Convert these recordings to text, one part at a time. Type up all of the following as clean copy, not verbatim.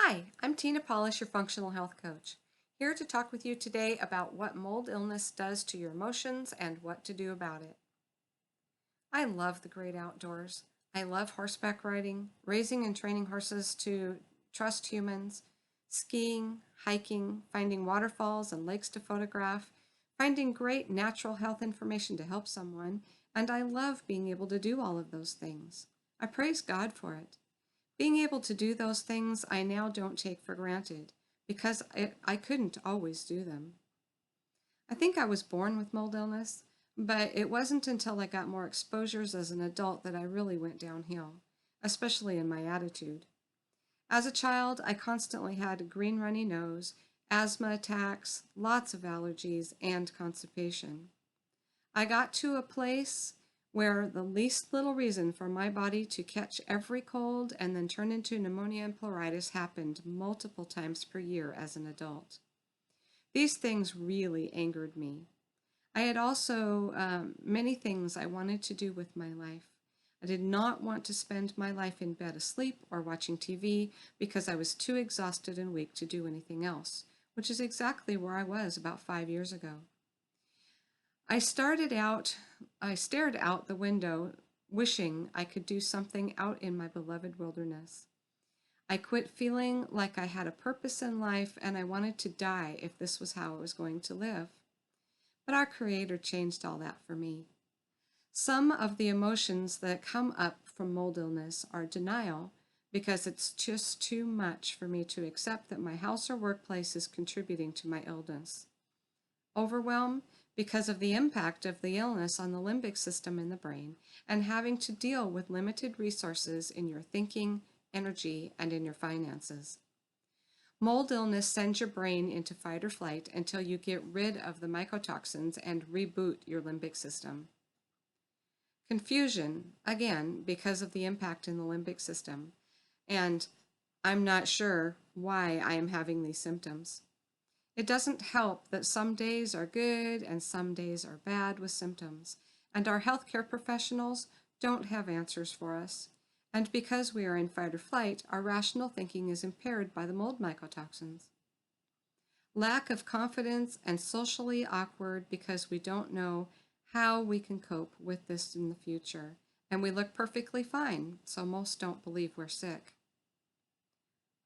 Hi, I'm Tina Polish, your functional health coach, here to talk with you today about what mold illness does to your emotions and what to do about it. I love the great outdoors. I love horseback riding, raising and training horses to trust humans, skiing, hiking, finding waterfalls and lakes to photograph, finding great natural health information to help someone, and I love being able to do all of those things. I praise God for it. Being able to do those things I now don't take for granted because I couldn't always do them. I think I was born with mold illness, but it wasn't until I got more exposures as an adult that I really went downhill, especially in my attitude. As a child, I constantly had a green runny nose, asthma attacks, lots of allergies, and constipation. I got to a place where the least little reason for my body to catch every cold and then turn into pneumonia and pleuritis happened multiple times per year as an adult. These things really angered me. I had also many things I wanted to do with my life. I did not want to spend my life in bed asleep or watching TV because I was too exhausted and weak to do anything else, which is exactly where I was about 5 years ago. I stared out the window, wishing I could do something out in my beloved wilderness. I quit feeling like I had a purpose in life and I wanted to die if this was how I was going to live. But our Creator changed all that for me. Some of the emotions that come up from mold illness are denial, because it's just too much for me to accept that my house or workplace is contributing to my illness. Overwhelm, because of the impact of the illness on the limbic system in the brain and having to deal with limited resources in your thinking, energy, and in your finances. Mold illness sends your brain into fight or flight until you get rid of the mycotoxins and reboot your limbic system. Confusion, again, because of the impact in the limbic system, and I'm not sure why I am having these symptoms. It doesn't help that some days are good and some days are bad with symptoms, and our healthcare professionals don't have answers for us. And because we are in fight or flight, our rational thinking is impaired by the mold mycotoxins. Lack of confidence and socially awkward because we don't know how we can cope with this in the future. And we look perfectly fine, so most don't believe we're sick.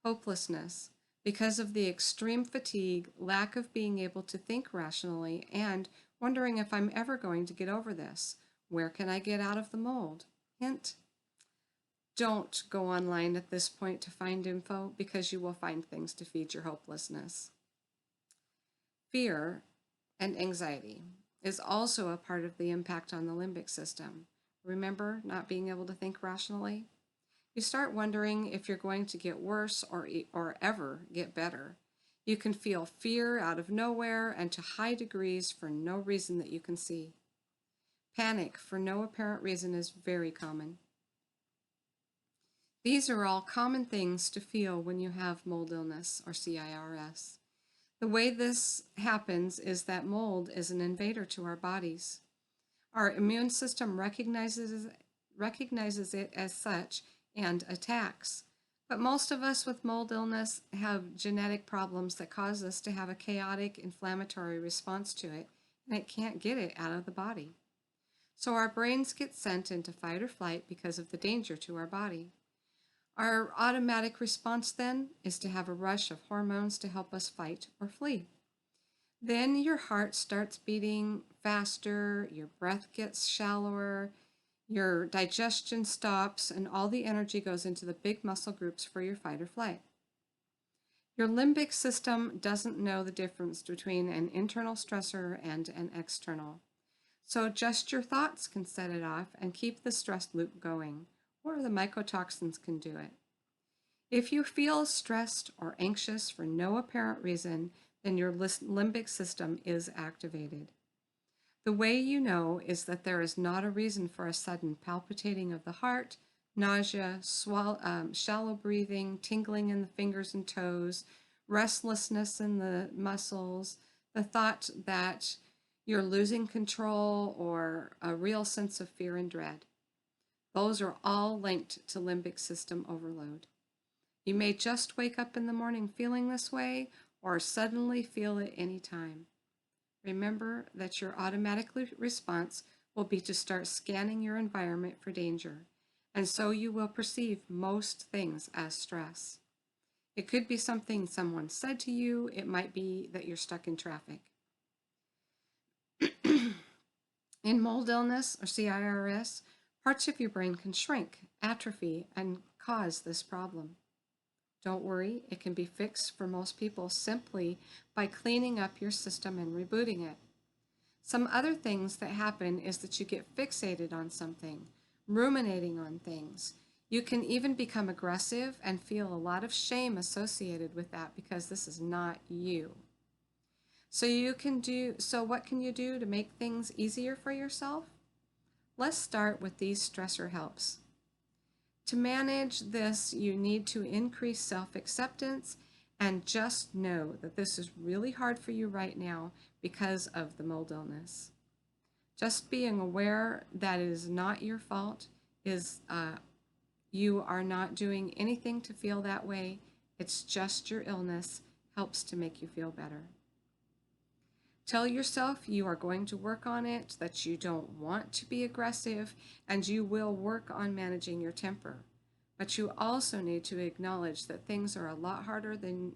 Hopelessness, because of the extreme fatigue, lack of being able to think rationally, and wondering if I'm ever going to get over this. Where can I get out of the mold? Hint, don't go online at this point to find info because you will find things to feed your hopelessness. Fear and anxiety is also a part of the impact on the limbic system. Remember not being able to think rationally? You start wondering if you're going to get worse or ever get better. You can feel fear out of nowhere and to high degrees for no reason that you can see. Panic for no apparent reason is very common. These are all common things to feel when you have mold illness or CIRS. The way this happens is that mold is an invader to our bodies. Our immune system recognizes it as such and attacks. But most of us with mold illness have genetic problems that cause us to have a chaotic inflammatory response to it, and it can't get it out of the body. So our brains get sent into fight or flight because of the danger to our body. Our automatic response then is to have a rush of hormones to help us fight or flee. Then your heart starts beating faster, your breath gets shallower, your digestion stops, and all the energy goes into the big muscle groups for your fight or flight. Your limbic system doesn't know the difference between an internal stressor and an external. So just your thoughts can set it off and keep the stress loop going, or the mycotoxins can do it. If you feel stressed or anxious for no apparent reason, then your limbic system is activated. The way you know is that there is not a reason for a sudden palpitating of the heart, nausea, shallow breathing, tingling in the fingers and toes, restlessness in the muscles, the thought that you're losing control, or a real sense of fear and dread. Those are all linked to limbic system overload. You may just wake up in the morning feeling this way or suddenly feel it anytime. Remember that your automatic response will be to start scanning your environment for danger, and so you will perceive most things as stress. It could be something someone said to you, it might be that you're stuck in traffic. In mold illness or CIRS, parts of your brain can shrink, atrophy, and cause this problem. Don't worry, it can be fixed for most people simply by cleaning up your system and rebooting it. Some other things that happen is that you get fixated on something, ruminating on things. You can even become aggressive and feel a lot of shame associated with that because this is not you. So what can you do to make things easier for yourself? Let's start with these stressor helps. To manage this, you need to increase self-acceptance and just know that this is really hard for you right now because of the mold illness. Just being aware that it is not your fault is you are not doing anything to feel that way. It's just your illness helps to make you feel better. Tell yourself you are going to work on it, that you don't want to be aggressive, and you will work on managing your temper. But you also need to acknowledge that things are a lot harder than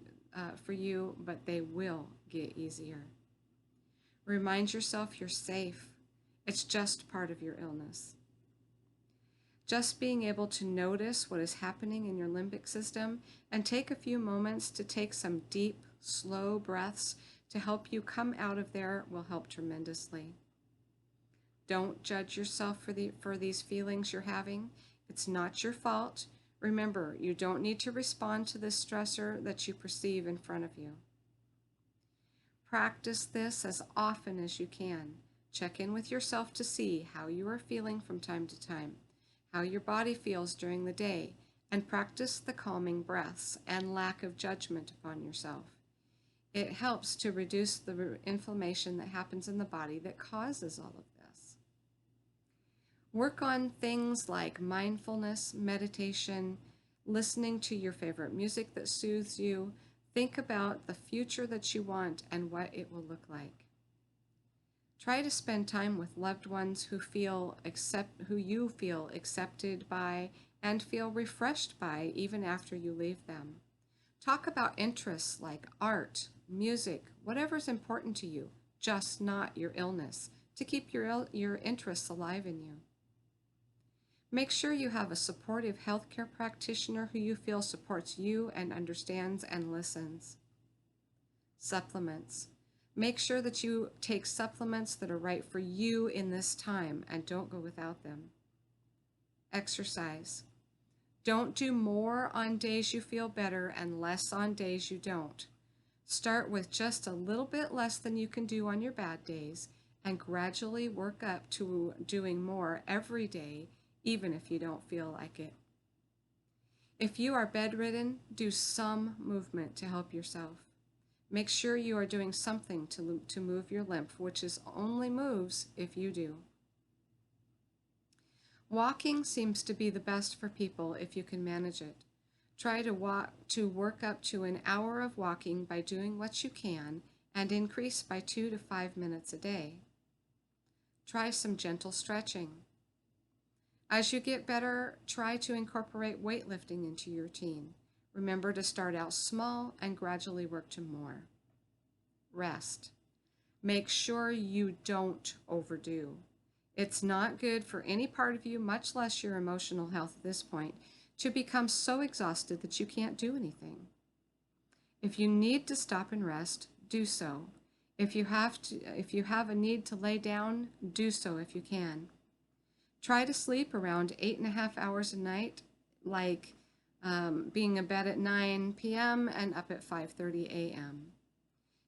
for you, but they will get easier. Remind yourself you're safe. It's just part of your illness. Just being able to notice what is happening in your limbic system and take a few moments to take some deep, slow breaths to help you come out of there will help tremendously. Don't judge yourself for these feelings you're having. It's not your fault. Remember, you don't need to respond to this stressor that you perceive in front of you. Practice this as often as you can. Check in with yourself to see how you are feeling from time to time, how your body feels during the day, and practice the calming breaths and lack of judgment upon yourself. It helps to reduce the inflammation that happens in the body that causes all of this. Work on things like mindfulness, meditation, listening to your favorite music that soothes you. Think about the future that you want and what it will look like. Try to spend time with loved ones who you feel accepted by and feel refreshed by even after you leave them. Talk about interests like art, music, whatever's important to you, just not your illness, to keep your interests alive in you. Make sure you have a supportive healthcare practitioner who you feel supports you and understands and listens. Supplements. Make sure that you take supplements that are right for you in this time and don't go without them. Exercise. Don't do more on days you feel better and less on days you don't. Start with just a little bit less than you can do on your bad days and gradually work up to doing more every day, even if you don't feel like it. If you are bedridden, do some movement to help yourself. Make sure you are doing something to move your lymph, which is only moves if you do. Walking seems to be the best for people if you can manage it. Try to work up to an hour of walking by doing what you can and increase by 2 to 5 minutes a day. Try some gentle stretching. As you get better, try to incorporate weightlifting into your routine. Remember to start out small and gradually work to more. Rest. Make sure you don't overdo. It's not good for any part of you, much less your emotional health at this point, to become so exhausted that you can't do anything. If you need to stop and rest, do so. If you have a need to lay down, do so if you can. Try to sleep around 8.5 hours a night, like being in bed at 9 p.m. and up at 5:30 a.m.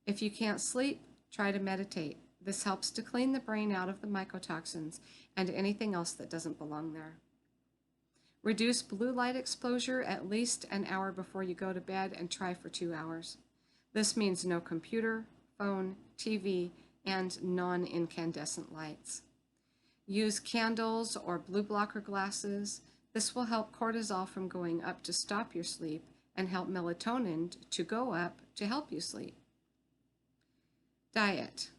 If you can't sleep, try to meditate. This helps to clean the brain out of the mycotoxins and anything else that doesn't belong there. Reduce blue light exposure at least an hour before you go to bed and try for 2 hours. This means no computer, phone, TV, and non-incandescent lights. Use candles or blue blocker glasses. This will help cortisol from going up to stop your sleep and help melatonin to go up to help you sleep. Diet.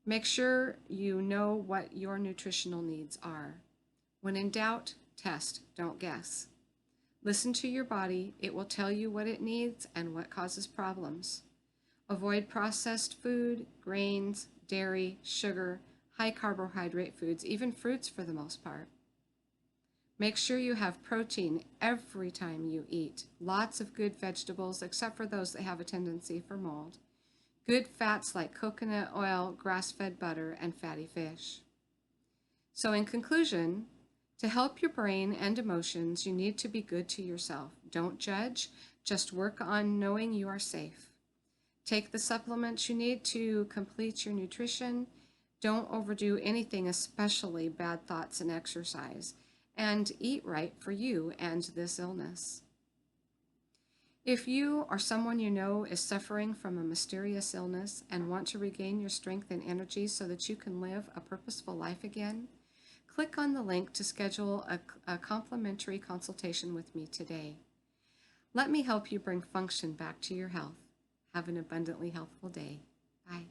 Make sure you know what your nutritional needs are. When in doubt, test, don't guess. Listen to your body. It will tell you what it needs and what causes problems. Avoid processed food, grains, dairy, sugar, high carbohydrate foods, even fruits for the most part. Make sure you have protein every time you eat. Lots of good vegetables, except for those that have a tendency for mold. Good fats like coconut oil, grass-fed butter, and fatty fish. So in conclusion, to help your brain and emotions, you need to be good to yourself. Don't judge, just work on knowing you are safe. Take the supplements you need to complete your nutrition. Don't overdo anything, especially bad thoughts and exercise. And eat right for you and this illness. If you or someone you know is suffering from a mysterious illness and want to regain your strength and energy so that you can live a purposeful life again, click on the link to schedule a complimentary consultation with me today. Let me help you bring function back to your health. Have an abundantly healthful day. Bye.